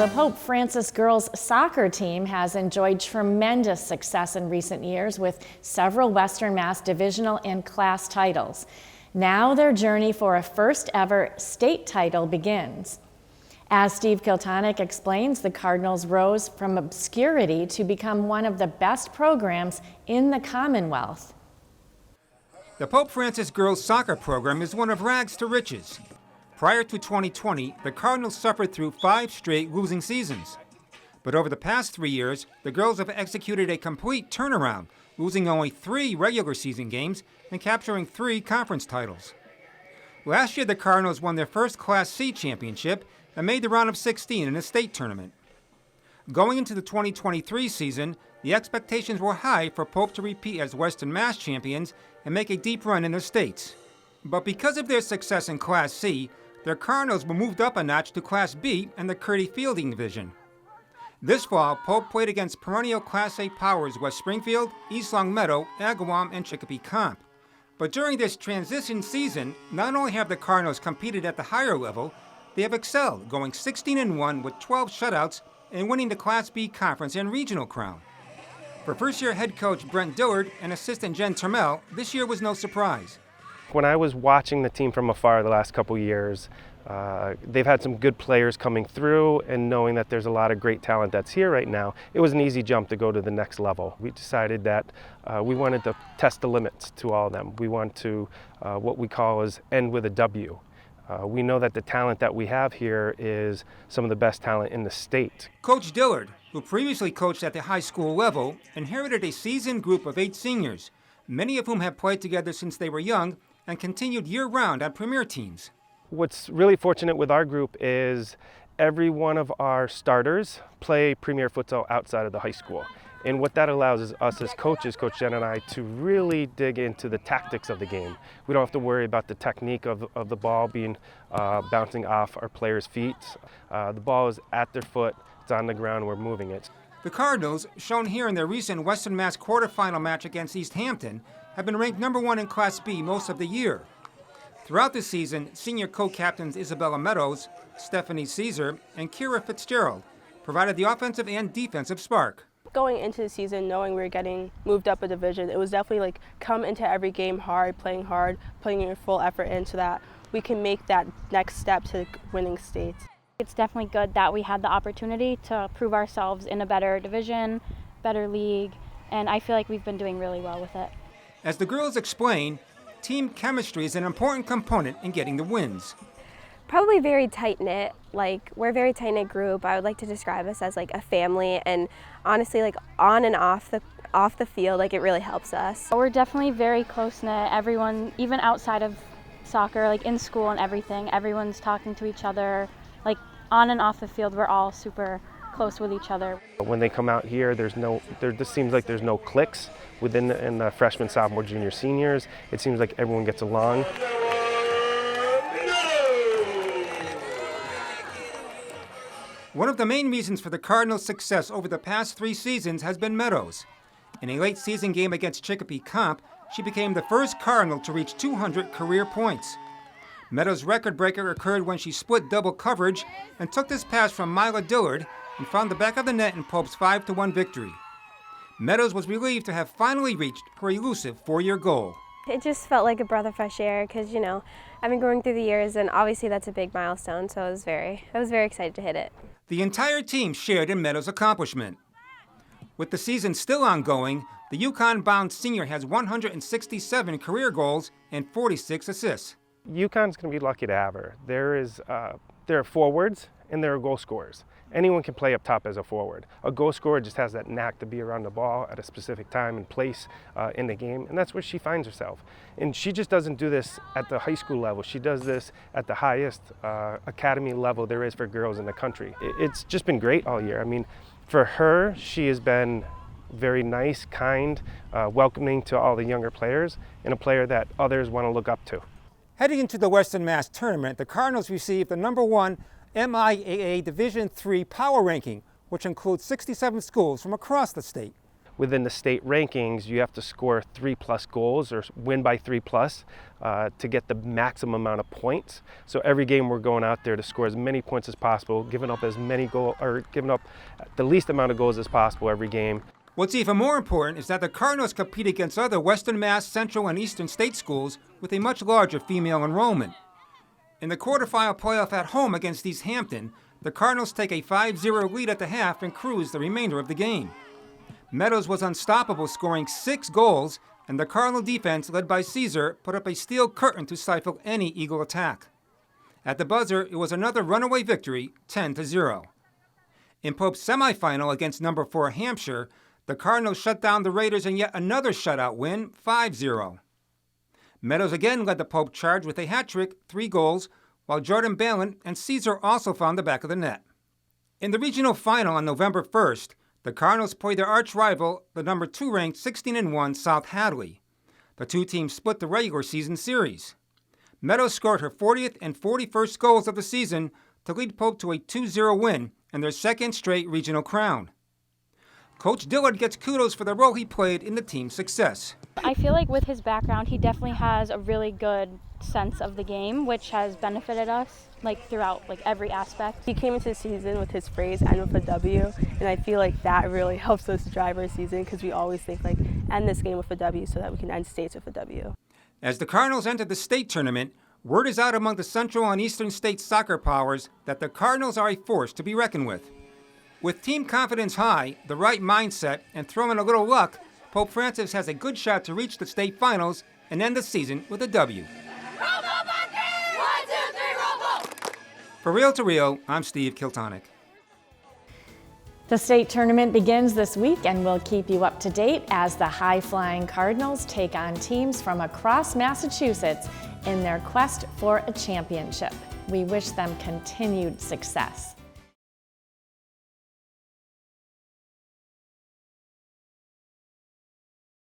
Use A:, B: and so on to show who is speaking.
A: The Pope Francis girls soccer team has enjoyed tremendous success in recent years with several Western Mass divisional and class titles. Now their journey for a first ever state title begins. As Steve Kiltonic explains, the Cardinals rose from obscurity to become one of the best programs in the Commonwealth.
B: The Pope Francis girls soccer program is one of rags to riches. Prior to 2020, the Cardinals suffered through 5 straight losing seasons. But over the past 3 years, the girls have executed a complete turnaround, losing only 3 regular season games and capturing 3 conference titles. Last year, the Cardinals won their first Class C championship and made the round of 16 in a state tournament. Going into the 2023 season, the expectations were high for Pope to repeat as Western Mass champions and make a deep run in the states. But because of their success in Class C, their Cardinals were moved up a notch to Class B and the Curdy Fielding Division. This fall, Pope played against perennial Class A powers West Springfield, East Long Meadow, Agawam, and Chicopee Comp. But during this transition season, not only have the Cardinals competed at the higher level, they have excelled, going 16-1 with 12 shutouts and winning the Class B conference and regional crown. For first-year head coach Brent Dillard and assistant Jen Termel, this year was no surprise.
C: When I was watching the team from afar the last couple years, they've had some good players coming through, and knowing that there's a lot of great talent that's here right now, it was an easy jump to go to the next level. We decided that we wanted to test the limits to all of them. We want to, what we call is end with a W. We know that the talent that we have here is some of the best talent in the state.
B: Coach Dillard, who previously coached at the high school level, inherited a seasoned group of 8 seniors, many of whom have played together since they were young and continued year-round on premier teams.
C: What's really fortunate with our group is every one of our starters play premier futsal outside of the high school. And what that allows is us as coaches, Coach Jen and I, to really dig into the tactics of the game. We don't have to worry about the technique of the ball being bouncing off our players' feet. The ball is at their foot, it's on the ground, we're moving it.
B: The Cardinals, shown here in their recent Western Mass quarterfinal match against East Hampton, have been ranked number 1 in Class B most of the year. Throughout the season, senior co-captains Isabella Meadows, Stephanie Caesar, and Kira Fitzgerald provided the offensive and defensive spark.
D: Going into the season, knowing we were getting moved up a division, it was definitely come into every game hard, putting your full effort in so that we can make that next step to winning states.
E: It's definitely good that we had the opportunity to prove ourselves in a better division, better league, and I feel like we've been doing really well with it.
B: As the girls explain, team chemistry is an important component in getting the wins.
F: Probably very tight-knit. We're a very tight-knit group. I would like to describe us as a family, and honestly, on and off the field, it really helps us.
E: We're definitely very close-knit. Everyone, even outside of soccer, in school and everything, everyone's talking to each other. On and off the field, we're all super close with each other.
C: When they come out here, there just seems like there's no cliques within the freshmen, sophomore, junior, seniors. It seems like everyone gets along.
B: One of the main reasons for the Cardinals' success over the past 3 seasons has been Meadows. In a late season game against Chicopee Comp, she became the first Cardinal to reach 200 career points. Meadows' record breaker occurred when she split double coverage and took this pass from Mila Dillard and found the back of the net in Pope's 5-1 victory. Meadows was relieved to have finally reached her elusive 4-year goal.
F: It just felt like a breath of fresh air because, I've been going through the years, and obviously that's a big milestone, so I was very excited to hit it.
B: The entire team shared in Meadows' accomplishment. With the season still ongoing, the Yukon-bound senior has 167 career goals and 46 assists.
C: UConn's going to be lucky to have her. There are forwards and there are goal scorers. Anyone can play up top as a forward. A goal scorer just has that knack to be around the ball at a specific time and place in the game, and that's where she finds herself. And she just doesn't do this at the high school level. She does this at the highest academy level there is for girls in the country. It's just been great all year. I mean, for her, she has been very nice, kind, welcoming to all the younger players, and a player that others want to look up to.
B: Heading into the Western Mass tournament, the Cardinals received the number 1 MIAA Division III power ranking, which includes 67 schools from across the state.
C: within the state rankings, you have to score 3+ goals or win by 3+ to get the maximum amount of points. So every game we're going out there to score as many points as possible, giving up the least amount of goals as possible every game.
B: What's even more important is that the Cardinals compete against other Western Mass, Central, and Eastern state schools with a much larger female enrollment. In the quarterfinal playoff at home against East Hampton, the Cardinals take a 5-0 lead at the half and cruise the remainder of the game. Meadows was unstoppable, scoring 6 goals, and the Cardinal defense, led by Caesar, put up a steel curtain to stifle any Eagle attack. At the buzzer, it was another runaway victory, 10-0. In Pope's semifinal against number 4 Hampshire, the Cardinals shut down the Raiders in yet another shutout win, 5-0. Meadows again led the Pope charge with a hat trick, 3 goals, while Jordan Balin and Caesar also found the back of the net. In the regional final on November 1st, the Cardinals played their arch rival, the number 2 ranked 16-1 South Hadley. The two teams split the regular season series. Meadows scored her 40th and 41st goals of the season to lead Pope to a 2-0 win and their second straight regional crown. Coach Dillard gets kudos for the role he played in the team's success.
E: I feel like with his background, he definitely has a really good sense of the game, which has benefited us throughout every aspect.
D: He came into the season with his phrase, end with a W, and I feel like that really helps us drive our season because we always think end this game with a W so that we can end states with a W.
B: As the Cardinals enter the state tournament, word is out among the Central and Eastern state soccer powers that the Cardinals are a force to be reckoned with. With team confidence high, the right mindset, and throw in a little luck, Pope Francis has a good shot to reach the state finals and end the season with a W. For Real to Real, I'm Steve Kiltonic.
A: The state tournament begins this week, and we'll keep you up to date as the high-flying Cardinals take on teams from across Massachusetts in their quest for a championship. We wish them continued success.